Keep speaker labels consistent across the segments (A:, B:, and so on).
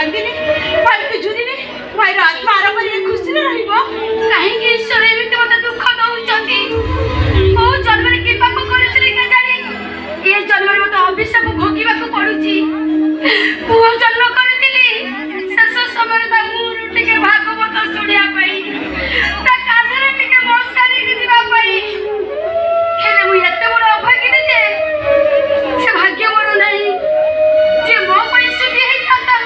A: कांदिनी भाई पिजुनी भाई आत्मा आराम खुशी कहीं ईश्वर एमती मत दुख दौरान मो जन्म कि पाप कर ये जन्म मत अभिशाप भोगवा पड़ुची पुह जन्म करी शेष समय मुझे भागवत शुणा कादर टे बसारी जावाई हेले मुझे बड़ अभागिनी जे से भाग्य मोर नहीं जे मो सुधी होता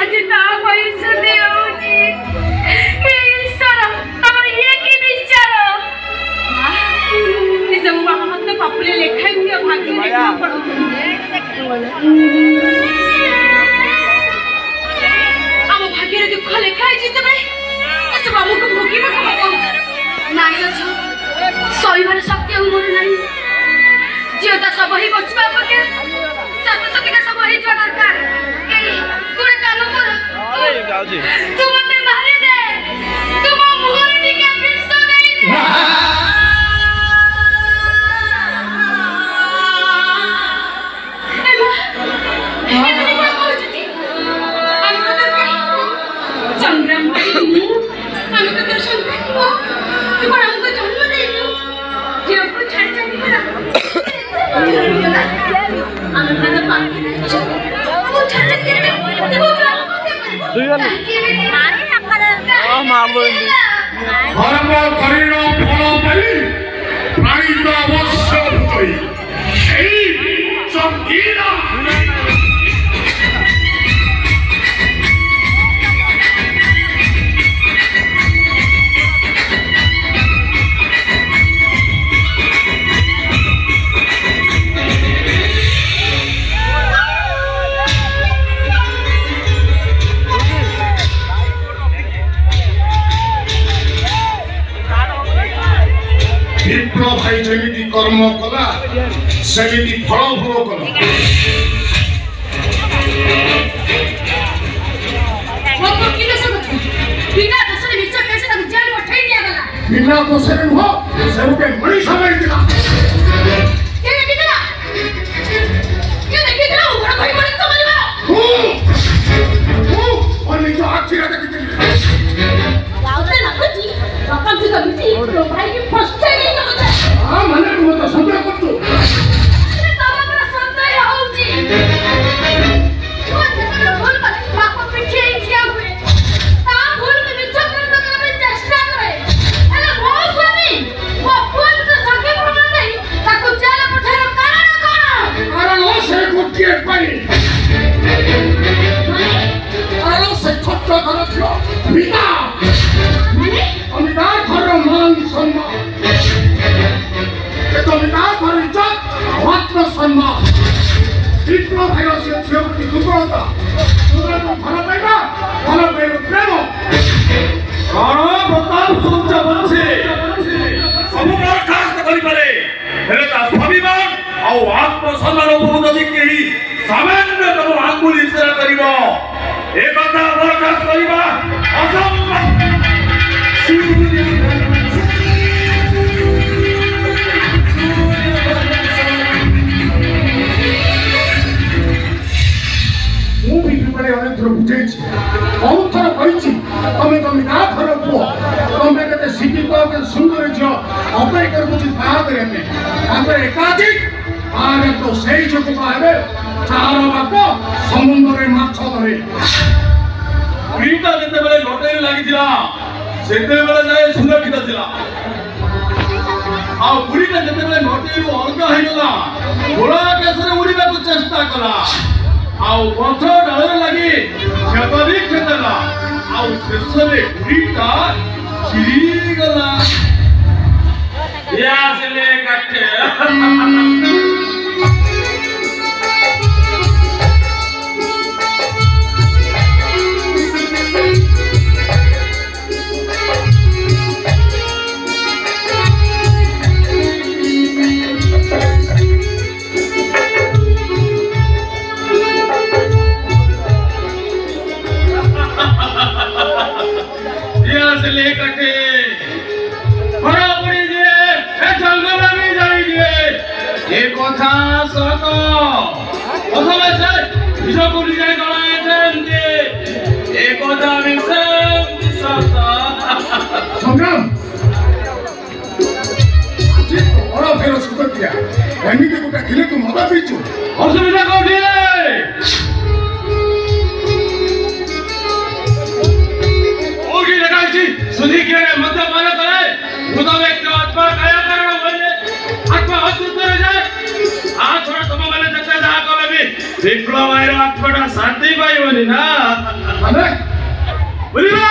A: आज ता सुधी होची ईश्वर तमर ये की विचार निज बाबा मत पापुले लेखाई दियो भाग्य आम भाग्य दुख लेखाई जिते सब आमको भोगवा हम नाई सहीबार शक्ति मोर नहीं जीवता सब ही बचवा पके सतसतिका सब ही जो दरकार तू काम कर तू मते मारे दे तू मो मुहर टिके विष दे दे संग्राम भाई हम तो दर्शन करियो तू कोन हमको जन्म देलु जे हमको छाड़ जानी पड़ा हम खाना पानी वो छाड़ के मारे आकर मार बोली धर्म करिनो फल पाई प्राणी तो अवश्य होई एई संगीना विप्लव भाई जमी कर्म कला सेमिति फल भोग कला बिना दोष हो सबके मनीष मारी दिला समुद्र माछ धरे लटरी लगी जाए सुरक्षित थिला आ बुढ़ीटा जिते लटरी अलग होगला घोड़ा केसरे उड़वा चेष्टा कला गछ डाल लगी क्षत भी खेदेला शेष में बुढ़ीटा चिरीगला কথা সত অথবা সে বিজয় করে যায় গলায়
B: क्या एमिति गोटे गिले तू मद पीचु
C: असुविधा कोठी ओगी लगाई सुधी के मध्य पान करे खुदा व्यक्ति आत्मा काया कारण होले आत्मा अशुद्ध हो जाए आ छोड़ तुम माने जते जा कले भी विप्लव आइर आत्माटा शांति पाइबनी ना अरे बुझिलो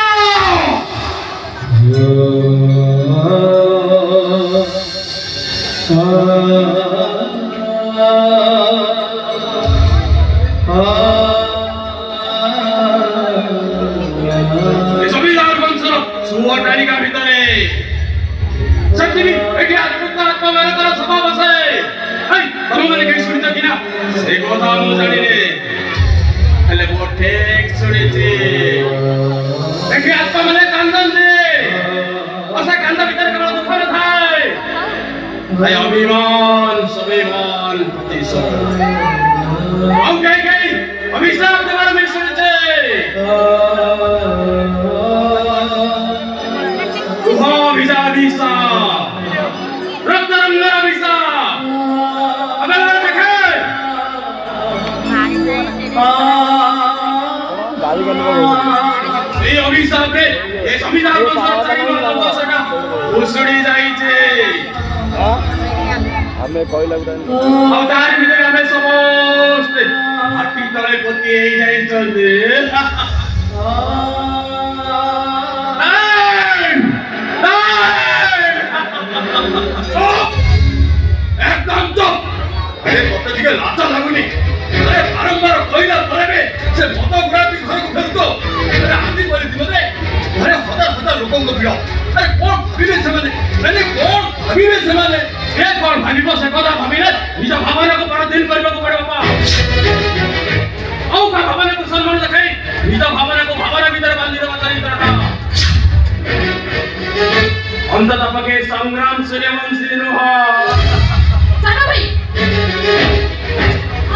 C: संविधान वंश सुवटानी का भीतर शक्ति भी एक आत्मा आत्मा मेरे तरह सभा बसे हाय तुम मैंने कहीं सुनी तो किना से कोता मु जानी रे हेले वो ठीक सुनी थी एक आत्मा मैंने कांदन दे ऐसा कांदा भीतर कमला दुख न थाए हाय अभिमान स्वाभिमान प्रतिशोध हम कहीं अभिशाप के बारे में सुनी थे Bisa Rangga bisa apa yang dekat ये अभिशाप के ये संविधान को सच्चाई में तो सका उसड़ी जाई छे हमें कोई लगता नहीं अवतार भीतर हमें समस्त हट्टी तले पोती हे जाई चंदे एकदम तो अरे मत दिखे लाता लागुनी अरे बारंबार कोइला परे से फोटोग्राफी घर को फेरतो अरे आदि बोली दिबे अरे हदा हदा लोकों को भिड़ो अरे कोन भाबिबे मैंने कोन भाबिबे सेमाने ए कोन भाबिबो से कथा भाबिले निज भावना को बड़ दिन करबा को पड़े बापा औ का भावना को सम्मान देखाई निज भावना को भावना भीतर बांधी देबा तारी तरह अंततः पके संग्राम सूर्यवंशी नुहा
A: साना भाई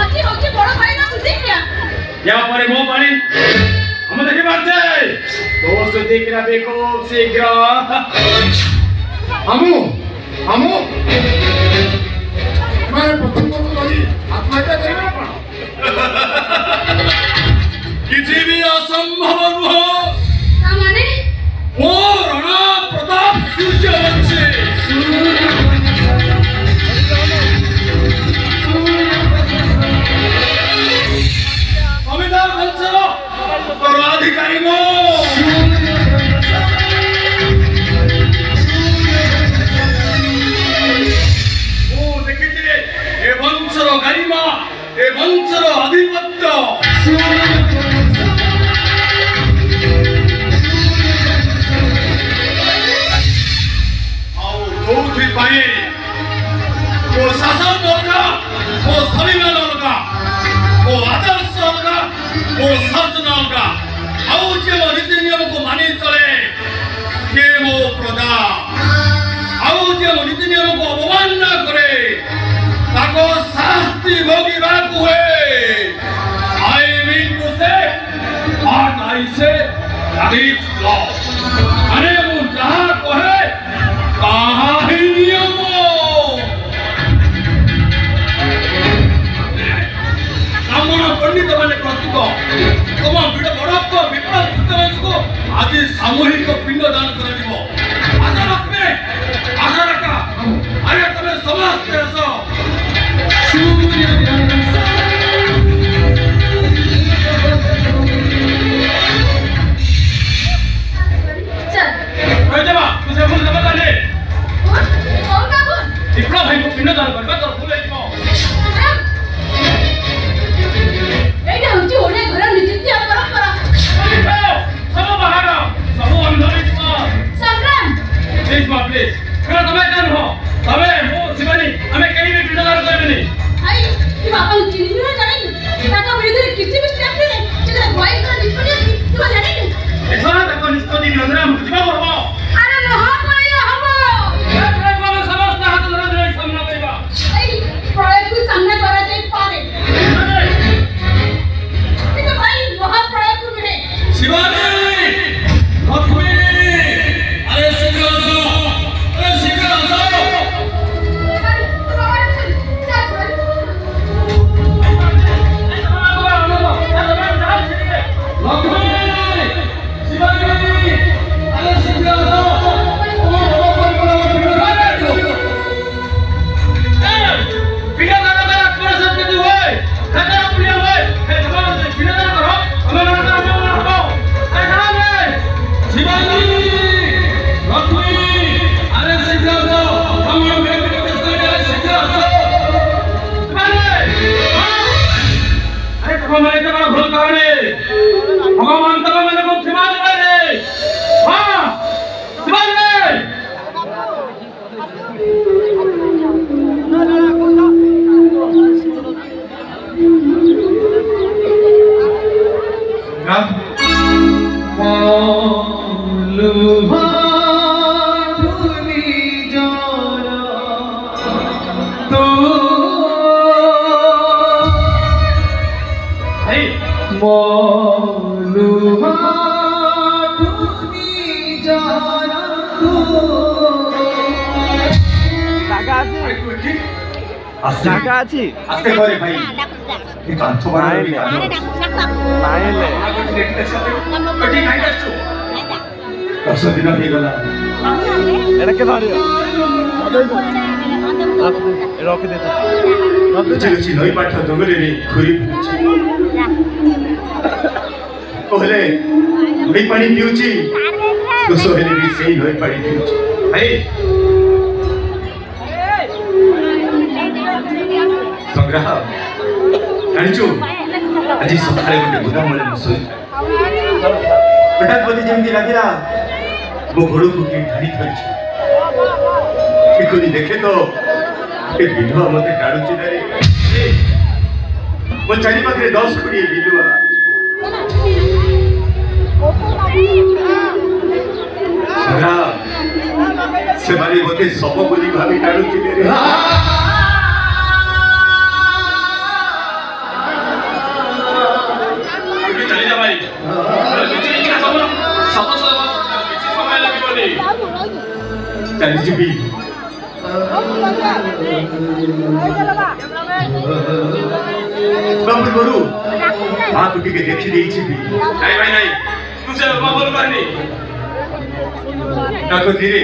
A: आजी होके बड़ भाई ना सुधी क्या
C: या परे मो पानी हम देखि पाछे तो सुधी किरा देखो शीघ्र
B: हमू मैं प्रथम करी आत्महत्या करबे पण
C: किछि भी असंभव नुह
A: का माने
C: ओ रणा प्रताप सूर्यवंशी संविधान वंशर उत्तराधिकारी मो ओ देखिए ए वंशर गरिमा ए वंशर आधिपत्य चौथी पाए वो शासन होगा वो संविधान होगा वो आदर्श होगा वो सर्जना होगा आओ जे वो रीति नियम को मानी चले के वो प्रजा आओ जे वो रीति नियम को अपमान न करे ताको शास्ति भोगी बात हुए आई मीन टू से और आई से अगेंस्ट लॉ अरे वो जहां को है कहाँ ही नियमो ब्राह्मण पंडित माने प्रतीक तुम बिड़ बड़प विप्लव को आज सामूहिक पिंडदान कर आशा रखने आशा रखा अरे तुम समस्त तुझे भूल न बताने
A: कौन का कौन
C: विप्लव भाई को पिंडदान करबा तो भूल जाइबो
A: एटा होची ओडे घर नीति परंपरा
C: सब बाहर सब अंदर
A: संग्राम
C: प्लीज करा तमे कान हो तमे मो शिवानी हमें कहीं भी पिंडदान करबेनी
A: आई कि बापा चिन्ह न जाने ताका विरुद्ध किछि भी स्टेप ले चला भय कर निष्पत्ति तू जाने
C: एथरा तक निष्पत्ति नजरा मुझबा करबो
A: अरे रहा पड़िया हमो
C: समस्त हाथ धरे सामना करबा
A: आई प्रलय को सामना करा जाई पारे तो भाई महाप्रलय को मिले
C: शिवानी लक्ष्मी अरे शीघ्र आसो
D: জায়গা আছে
B: আস্তে করে ভাই এই কান্ত বাড়ি দশ দিন হয়ে গেল
D: এটাকে ধরিও রকি দে
B: ବୁଝିଲୁଛି ନଈ ପାଠ ଜଙ୍ଗଲରେ ଘୁରି ବୁଲୁଛି କହିଲେ ନଈ ପାଣି ପିଉଛି ଦୋଷ ହେଲେ ବି ସେଇ ନଈ ପାଣି ପିଉଛି ଭାଇ ସଂଗ୍ରାମ ଜାଣିଛୁ ଆଜି ସକାଳେ ଗୋଟେ ଗୋଦାମରେ ମୁଁ ଶୋଇଥିଲି ହଠାତ୍ ମୋତେ ଯେମିତି ଲାଗିଲା ମୋ ଗୋଡ଼କୁ କିଏ ଢାଳି ଧରିଛି ଦେଖେ ତ ଏ ବିଲୁଆ ମତେ କାଢୁଛି ନାରେ ମୋ ଚାରି ପାଖରେ 10-20 ବିଲୁଆ ସେମାନେ ମତେ ଶବ ବୋଲି ଭାବି କାଢୁଛି ରେ ଚାଲିଯିବି बाबू बड़ू हाँ तू के देखी रही थी भी
C: नहीं भाई नहीं तुझे बाबू करनी
B: ना तो धीरे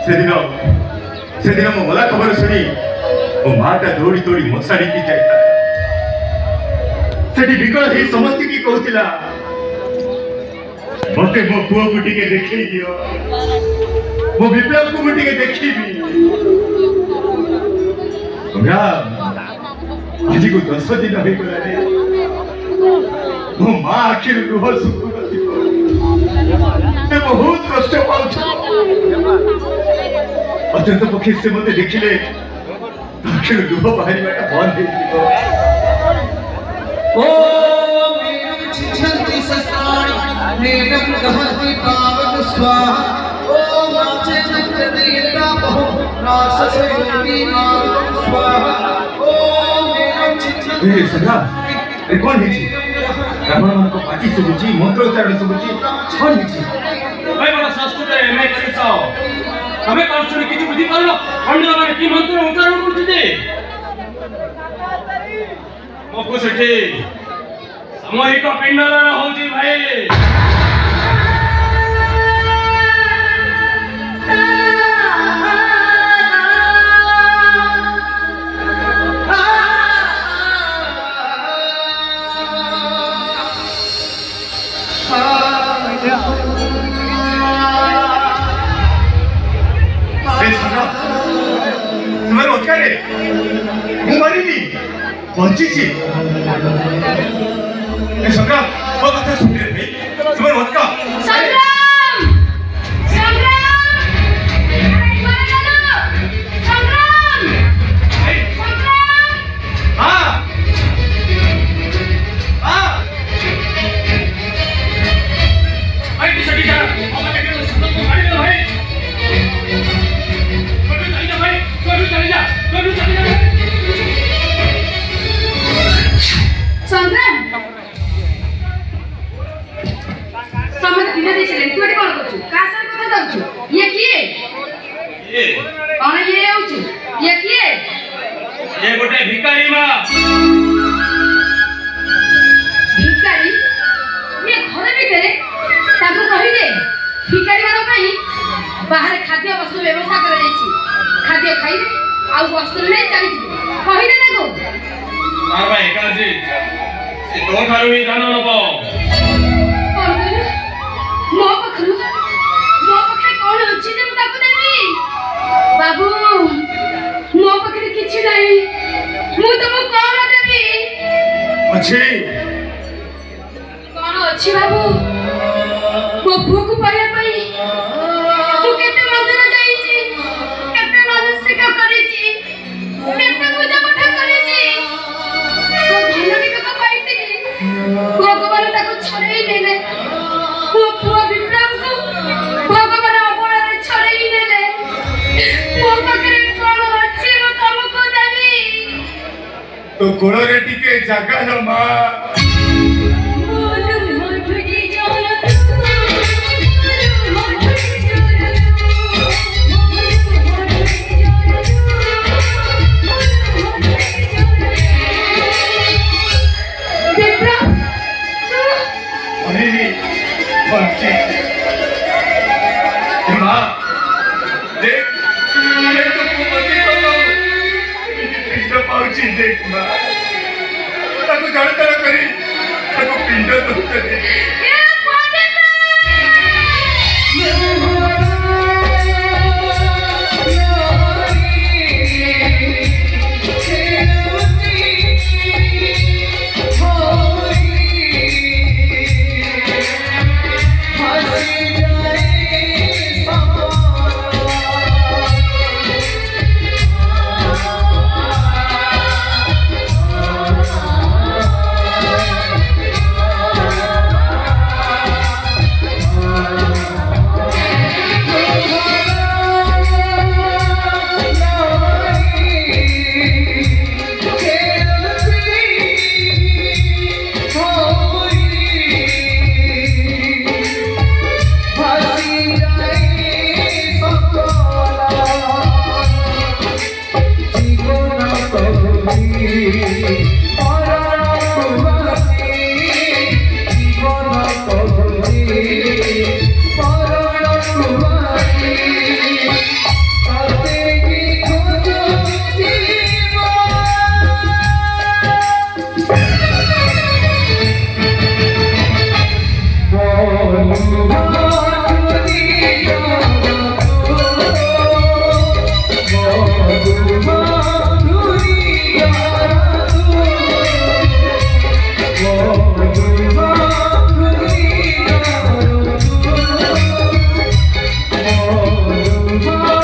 B: सेदिन मो मला खबर सुनी वो माटा दौड़ी दौड़ी मशाड़ी की जाता सेठी विकल ही समस्ती की कहूतिला मते मो पुओ गुटी के देखी दियो मो विप्लव को गुटी के देखी भी आज को 10 दिन हो गला रे मो मां आखिर लुह सुख ते बहुत कष्ट पाउछ अत्यंत पक्षी से मते देखिले आखिर लुह बाहरी बाटा बंद हे दियो
E: ओ मेरु छिछंति सस्तानि नेनम कहति पावक स्वाहा ओ नाचे नृत्यदेता बहु नाससे योगी नाम स्वाहा ओ मेरु छिछंति
B: ए सदा ए कौन है जी ब्राह्मण मन को पाटी सुबुची मंत्र उच्चारण सुबुची कौन है जी
C: भाई बड़ा संस्कृत एमए करिसाओ हमें कौन किछु बुद्धि करलो अन्य माने की मंत्र उच्चारण करछि जे मको सेठी सामूहिक पिंडदान होउची भाई
B: बंची संग्राम वो कथा सुन रहे थे तुम्हें मत का
A: संग्राम संग्राम संग्राम संग्राम
B: हाँ हाँ
C: भाई किसकी जा अब मैं के सुन को गाड़ी में भाई कोई चली जा
A: संग्राम समझ दिने दे चले तू एटी कोन करछु का सर कथा दउछु ये किए कौन ये होछु ये किए
C: ये गोटे भिखारी मां
A: भिखारी ये घर भीतर ताको कहि दे भिखारी मान पई बाहर खाद्य वस्तु व्यवस्था कर जाईछि खाद्य खाइबे आ वस्त्र ले चली कहि दे ताको
C: मार भाई काजी से तो थारु ही दान नबो
A: कौन कहलु मो पखरे कौन अछि जे ताको देबी बाबू मो पखरे किछि नाही मु तुम कौन देबी
B: अच्छे
A: कौन अछि बाबू मो भूख पाया पई तू केते मंदिर जाईछि केते मानसिक करिछि केते पूजा पाठ करिछि तो धननिक को पाइति भगवान ताको छरेई नेले मो पुआ विक्रम को भगवान अबଳରେ छरेई नेले मो पखरे कौन अछि मो तुमको देबी
B: तो गोड़े टिके जगह लो माँ देख माँ ताको जानता करी ताको पिंड दुखते दे
E: Oh